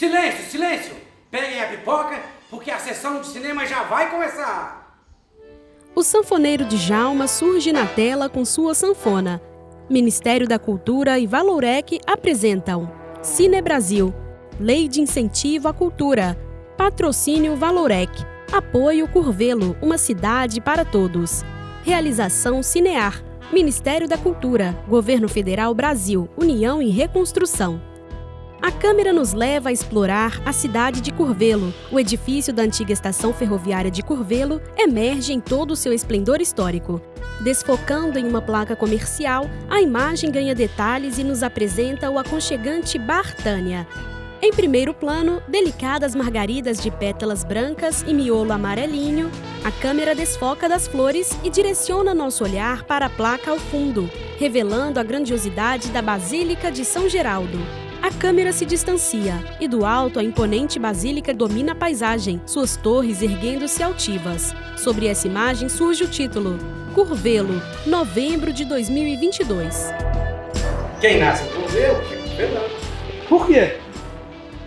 Silêncio, silêncio! Peguem a pipoca, porque a sessão de cinema já vai começar! O sanfoneiro Djalma surge na tela com sua sanfona. Ministério da Cultura e Valorec apresentam Cine Brasil, Lei de Incentivo à Cultura, Patrocínio Valorec, Apoio Curvelo, uma cidade para todos. Realização Cinear, Ministério da Cultura, Governo Federal Brasil, União em Reconstrução. A câmera nos leva a explorar a cidade de Curvelo. O edifício da antiga estação ferroviária de Curvelo emerge em todo o seu esplendor histórico. Desfocando em uma placa comercial, a imagem ganha detalhes e nos apresenta o aconchegante Bar Tânia. Em primeiro plano, delicadas margaridas de pétalas brancas e miolo amarelinho, a câmera desfoca das flores e direciona nosso olhar para a placa ao fundo, revelando a grandiosidade da Basílica de São Geraldo. A câmera se distancia e do alto a imponente basílica domina a paisagem, suas torres erguendo-se altivas. Sobre essa imagem surge o título Curvelo, novembro de 2022. Quem nasce em Curvelo, fica curvelano. Por quê?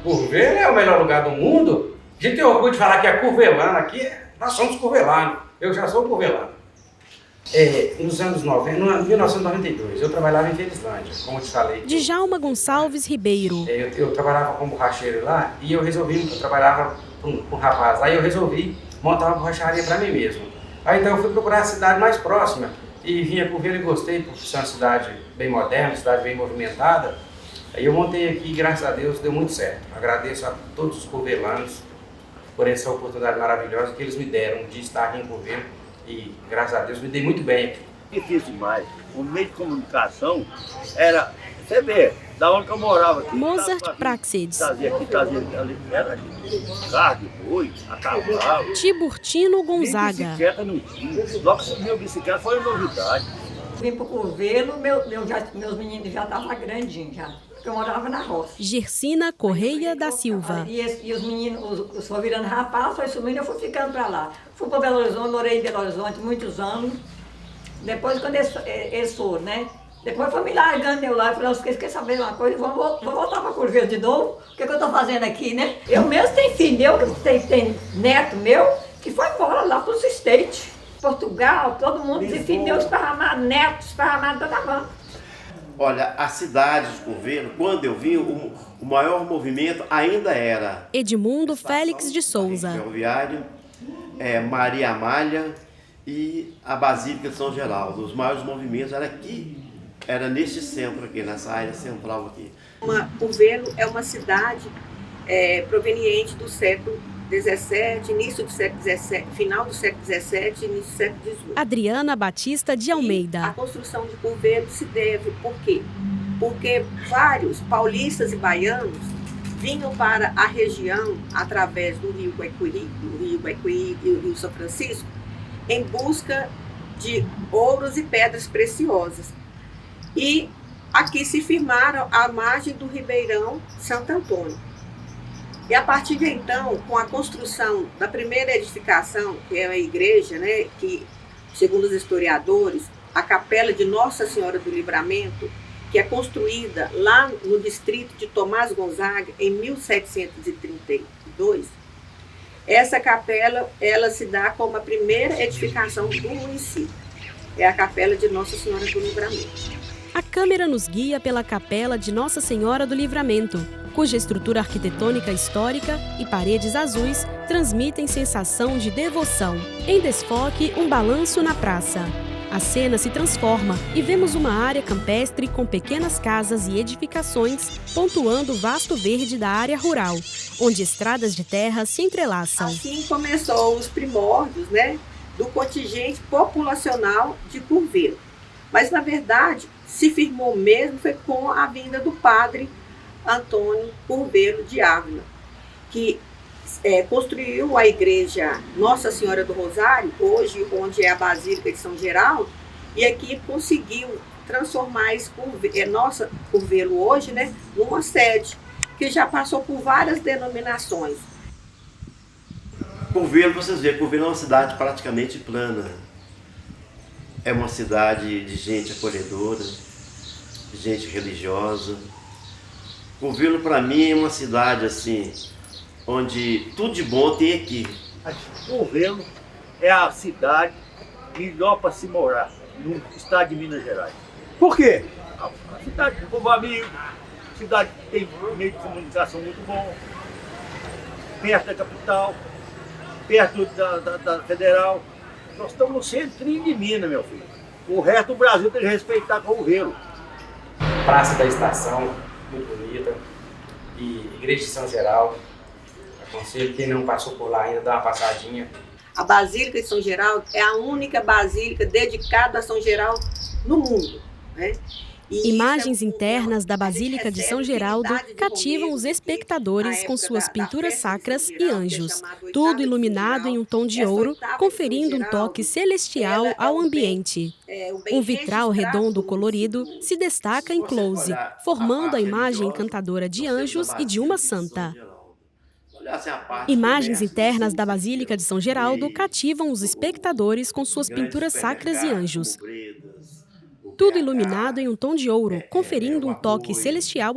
Curvelo é o melhor lugar do mundo. A gente tem orgulho de falar que é curvelano aqui, nós somos curvelanos. Eu já sou curvelano. Nos anos 90, em 1992, eu trabalhava em Felizlândia, como eu te falei. Djalma Gonçalves Ribeiro. Eu trabalhava como borracheiro lá e eu trabalhava com um rapaz, aí eu resolvi montar uma borracharia para mim mesmo. Aí então eu fui procurar a cidade mais próxima e vim a Curvelo e gostei, porque é uma cidade bem moderna, uma cidade bem movimentada. Aí eu montei aqui e graças a Deus deu muito certo. Agradeço a todos os curvelanos por essa oportunidade maravilhosa que eles me deram de estar aqui em Curvelo. E, graças a Deus, me dei muito bem aqui. Difícil demais. O meio de comunicação era... Você vê, da onde que eu morava aqui... Mozart Praxedes. Trazia aqui, ali, era carro de boi, a cavalo. Tiburtino Gonzaga. Bicicleta não tinha. Logo que subiu a bicicleta foi novidade. Vim pro Curvelo, meus meninos já estavam grandinhos já. Porque eu morava na roça. Gersina Correia da Silva. E os meninos, os foi virando rapaz, foi sumindo, eu fui ficando pra lá. Fui pra Belo Horizonte, morei em Belo Horizonte muitos anos. Depois, quando eles foram, né? Depois foi me largando eu lá. Eu falei, quer saber uma coisa? Vou voltar pra Curvelo de novo. O que eu tô fazendo aqui, né? Eu mesmo tenho filho meu, que tem neto meu, que foi embora lá pros States. Portugal, todo mundo, e filho meu esparramado, neto esparramado toda banda. Olha, a cidade de Curvelo, quando eu vim, o maior movimento ainda era Edmundo Félix de Souza. Ferroviário, Maria Amália e a Basílica de São Geraldo. Os maiores movimentos era aqui, era neste centro aqui, nessa área central aqui. Curvelo é uma cidade proveniente do século XVII, início do século XVII, final do século XVII, início do século XVIII. Adriana Batista de Almeida. E a construção de Curvelo se deve, por quê? Porque vários paulistas e baianos vinham para a região através do Rio Guaiquiri e o Rio São Francisco em busca de ouros e pedras preciosas. E aqui se firmaram à margem do Ribeirão Santo Antônio. E a partir de então, com a construção da primeira edificação, que é a igreja, né, que, segundo os historiadores, a capela de Nossa Senhora do Livramento, que é construída lá no distrito de Tomás Gonzaga, em 1732, essa capela ela se dá como a primeira edificação do município. É a capela de Nossa Senhora do Livramento. A câmera nos guia pela capela de Nossa Senhora do Livramento, cuja estrutura arquitetônica histórica e paredes azuis transmitem sensação de devoção. Em desfoque, um balanço na praça. A cena se transforma e vemos uma área campestre com pequenas casas e edificações, pontuando o vasto verde da área rural, onde estradas de terra se entrelaçam. Assim começou os primórdios, né, do contingente populacional de Curvelo. Mas, na verdade, se firmou mesmo foi com a vinda do padre Antônio Curvelo de Ávila, que construiu a igreja Nossa Senhora do Rosário, hoje onde é a Basílica de São Geraldo, e aqui conseguiu transformar nossa Curvelo hoje, né, numa sede, que já passou por várias denominações. Curvelo, vocês veem, Curvelo é uma cidade praticamente plana. É uma cidade de gente acolhedora, de gente religiosa, Curvelo para mim é uma cidade assim, onde tudo de bom tem aqui. Curvelo é a cidade melhor para se morar no estado de Minas Gerais. Por quê? A cidade do povo amigo, cidade que tem meio de comunicação muito bom, perto da capital, perto da federal. Nós estamos no centrinho de Minas, meu filho. O resto do Brasil tem que respeitar Curvelo. Praça da Estação, muito bonita. E Igreja de São Geraldo. Aconselho quem não passou por lá ainda, dá uma passadinha. A Basílica de São Geraldo é a única basílica dedicada a São Geraldo no mundo, né? Imagens internas da Basílica de São Geraldo cativam os espectadores com suas pinturas sacras e anjos, tudo iluminado em um tom de ouro, conferindo um toque celestial ao ambiente. Um vitral redondo colorido se destaca em close, formando a imagem encantadora de anjos e de uma santa. Imagens internas da Basílica de São Geraldo cativam os espectadores com suas pinturas sacras e anjos, tudo iluminado em um tom de ouro, conferindo um toque celestial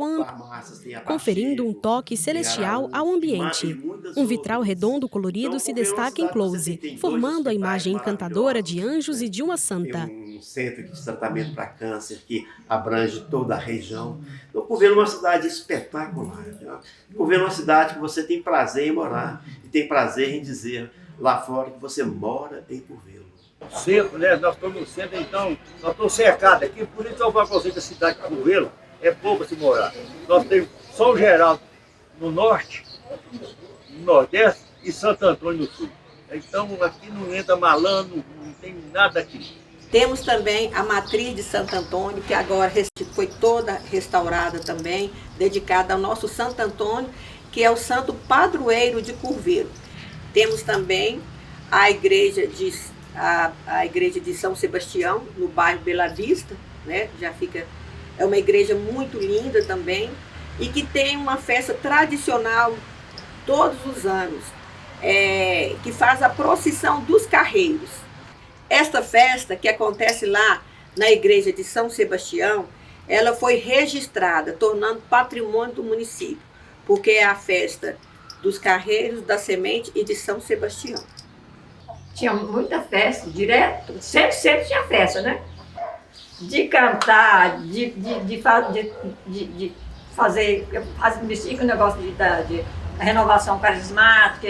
ao ambiente. Um vitral redondo colorido se destaca em close, formando a imagem encantadora de anjos e de uma santa. Um centro de tratamento para câncer que abrange toda a região. Então, Curvelo é uma cidade espetacular. Curvelo é uma cidade que você tem prazer em morar e tem prazer em dizer lá fora que você mora em Curvelo. Centro, né? Nós estamos no centro, então nós estamos cercados aqui, por isso eu falo para você que a cidade de Curvelo é boa para se morar. Nós temos São Geraldo no norte, no nordeste e Santo Antônio no sul. Então aqui não entra malandro, não tem nada aqui. Temos também a matriz de Santo Antônio, que agora foi toda restaurada também, dedicada ao nosso Santo Antônio, que é o santo padroeiro de Curvelo. Temos também a igreja de São Sebastião, no bairro Bela Vista, né? É uma igreja muito linda também, e que tem uma festa tradicional todos os anos, que faz a procissão dos carreiros. Esta festa, que acontece lá na igreja de São Sebastião, ela foi registrada, tornando patrimônio do município, porque é a festa dos carreiros, da semente e de São Sebastião. Tinha muita festa, direto, sempre tinha festa, né? De cantar, de fazer, mexer com o negócio de renovação carismática,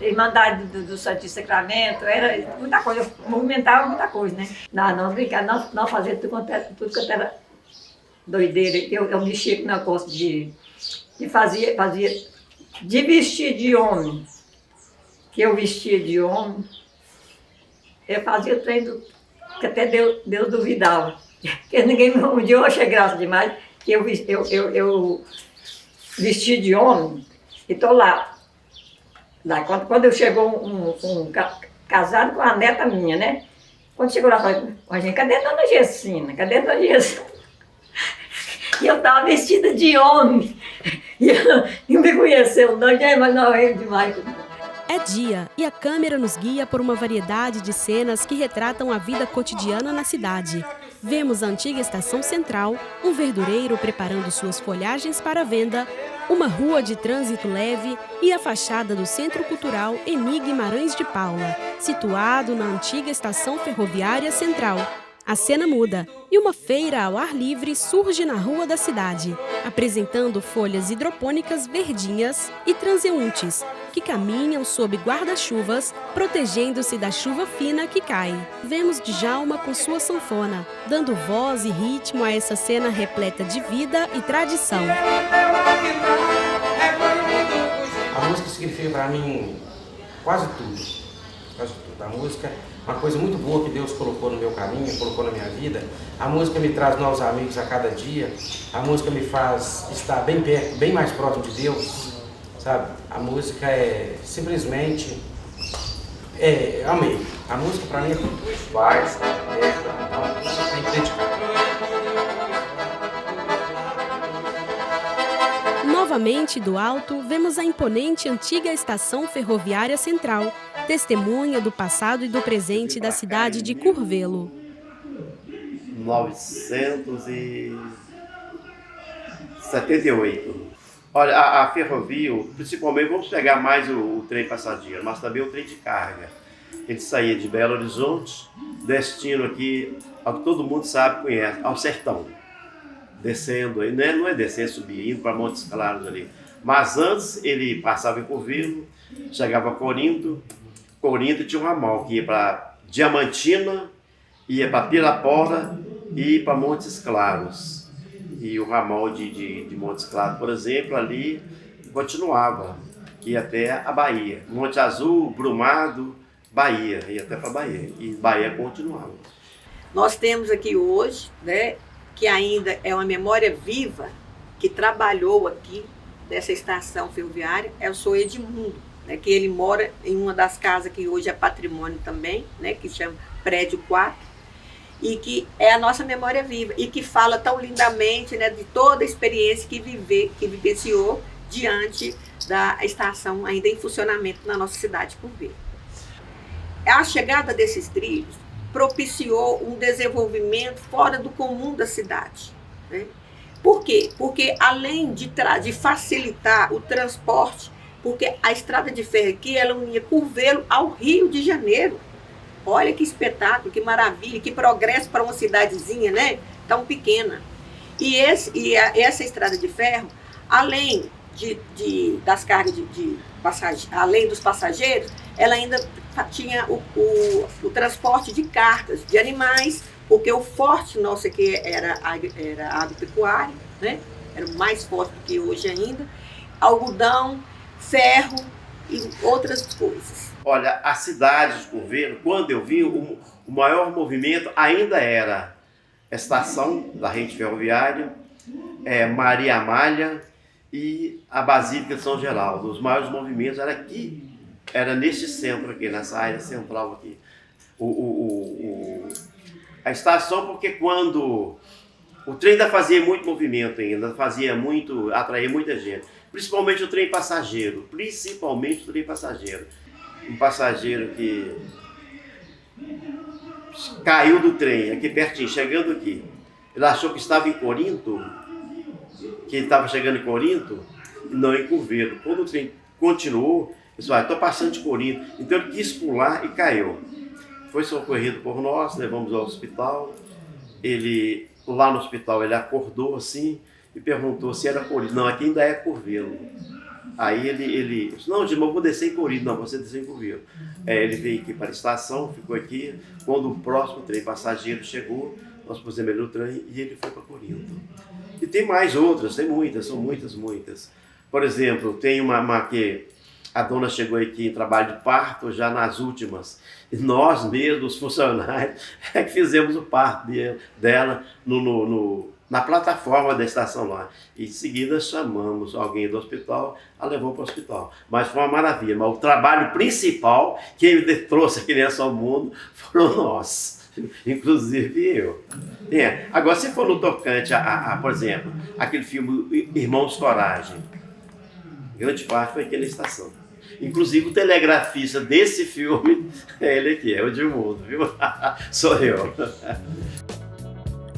Irmandade do Santíssimo Sacramento, era muita coisa, movimentava muita coisa, né? Não brincar, não fazer tudo quanto era doideira. Eu mexia com o negócio de vestir de homem, que eu vestia de homem. Eu fazia o trem que até Deus duvidava. Porque um dia eu achei graça demais, que eu vesti de homem e estou lá. Quando eu chegou um casado com a neta minha, né? Quando chegou lá, eu falei, gente, cadê a dona Gessina? Cadê a dona Gessina? E eu estava vestida de homem. E não me conheceu, não, mas não, eu demais. É dia e a câmera nos guia por uma variedade de cenas que retratam a vida cotidiana na cidade. Vemos a antiga estação central, um verdureiro preparando suas folhagens para venda, uma rua de trânsito leve e a fachada do Centro Cultural Eni Guimarães de Paula, situado na antiga estação ferroviária central. A cena muda e uma feira ao ar livre surge na rua da cidade, apresentando folhas hidropônicas verdinhas e transeuntes, que caminham sob guarda-chuvas, protegendo-se da chuva fina que cai. Vemos Djalma com sua sanfona, dando voz e ritmo a essa cena repleta de vida e tradição. A música significa para mim quase tudo. A música é uma coisa muito boa que Deus colocou no meu caminho, colocou na minha vida. A música me traz novos amigos a cada dia. A música me faz estar bem perto, bem mais próximo de Deus, sabe? A música é simplesmente... amei. A música para mim é tudo. Paz, tem que dedicar. Novamente do alto, vemos a imponente antiga estação ferroviária central, testemunha do passado e do presente da cidade de Curvelo. 960 78. Olha, a ferrovia, principalmente, vamos pegar mais o trem passageiro, mas também o trem de carga. Ele saía de Belo Horizonte, destino aqui, ao que todo mundo sabe, conhece, ao sertão. Descendo, não é descer, subir, indo para Montes Claros ali. Mas antes ele passava em Curvelo, chegava a Corinto. Corinto tinha um ramal que ia para Diamantina, ia para Pirapora e ia para Montes Claros. E o ramal de Montes Claros, por exemplo, ali continuava, ia até a Bahia. Monte Azul, Brumado, Bahia, ia até para Bahia. E Bahia continuava. Nós temos aqui hoje, né, que ainda é uma memória viva, que trabalhou aqui dessa estação ferroviária, é o senhor Edmundo, né, que ele mora em uma das casas que hoje é patrimônio também, né, que chama Prédio 4, e que é a nossa memória viva, e que fala tão lindamente, né, de toda a experiência que vivenciou diante da estação ainda em funcionamento na nossa cidade por ver. A chegada desses trilhos propiciou um desenvolvimento fora do comum da cidade, né? Por quê? Porque além de facilitar o transporte, porque a estrada de ferro aqui, ela unia Curvelo ao Rio de Janeiro. Olha que espetáculo, que maravilha, que progresso para uma cidadezinha, né, tão pequena. E essa estrada de ferro, além das cargas além dos passageiros, ela ainda tinha o transporte de cargas, de animais, porque o forte nosso aqui era a agropecuária, né? Era mais forte do que hoje ainda, algodão, ferro e outras coisas. Olha, a cidade de Curvelo, quando eu vi, o maior movimento ainda era a estação da rede ferroviária, Maria Amália e a Basílica de São Geraldo. Os maiores movimentos eram aqui, era neste centro aqui, nessa área central aqui. A estação, porque quando o trem ainda fazia muito movimento, atraía muita gente. Principalmente o trem passageiro, Um passageiro que caiu do trem, aqui pertinho, chegando aqui. Ele achou que estava em Corinto, que ele estava chegando em Corinto, e não em Curvelo. Quando o trem continuou, ele disse, estou passando de Corinto. Então ele quis pular e caiu. Foi socorrido por nós, levamos ao hospital. Lá no hospital, ele acordou assim e perguntou se era Corinto. Não, aqui ainda é Curvelo. Aí ele disse, não, Dilma, eu vou descer em Corinto. Não, você desceu em Curvelo. Ele veio aqui para a estação, ficou aqui. Quando o próximo trem passageiro chegou, nós pusemos ele no trem e ele foi para Corinto. E tem mais outras, tem muitas, são muitas. Por exemplo, tem uma que a dona chegou aqui em trabalho de parto, já nas últimas. E nós mesmos, os funcionários, que fizemos o parto dela na plataforma da estação lá. E em seguida chamamos alguém do hospital, a levou para o hospital. Mas foi uma maravilha. Mas o trabalho principal, quem trouxe a criança ao mundo, foram nós. Inclusive eu. Agora, se for no tocante por exemplo, aquele filme Irmãos Coragem, grande parte foi aqui na estação. Inclusive o telegrafista desse filme é ele aqui, é o Edmundo, viu? Sou eu.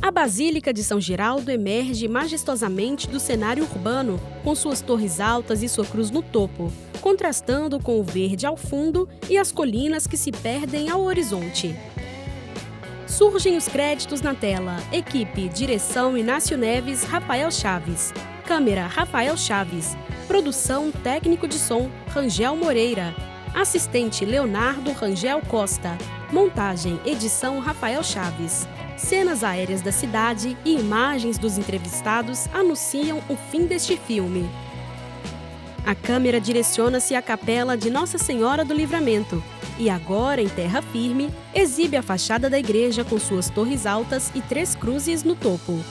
A Basílica de São Geraldo emerge majestosamente do cenário urbano, com suas torres altas e sua cruz no topo, contrastando com o verde ao fundo e as colinas que se perdem ao horizonte. Surgem os créditos na tela. Equipe, direção Inácio Neves, Rafael Chaves. Câmera, Rafael Chaves. Produção, técnico de som, Rangel Moreira. Assistente, Leonardo Rangel Costa. Montagem, edição, Rafael Chaves. Cenas aéreas da cidade e imagens dos entrevistados anunciam o fim deste filme. A câmera direciona-se à capela de Nossa Senhora do Livramento e agora, em terra firme, exibe a fachada da igreja com suas torres altas e 3 cruzes no topo.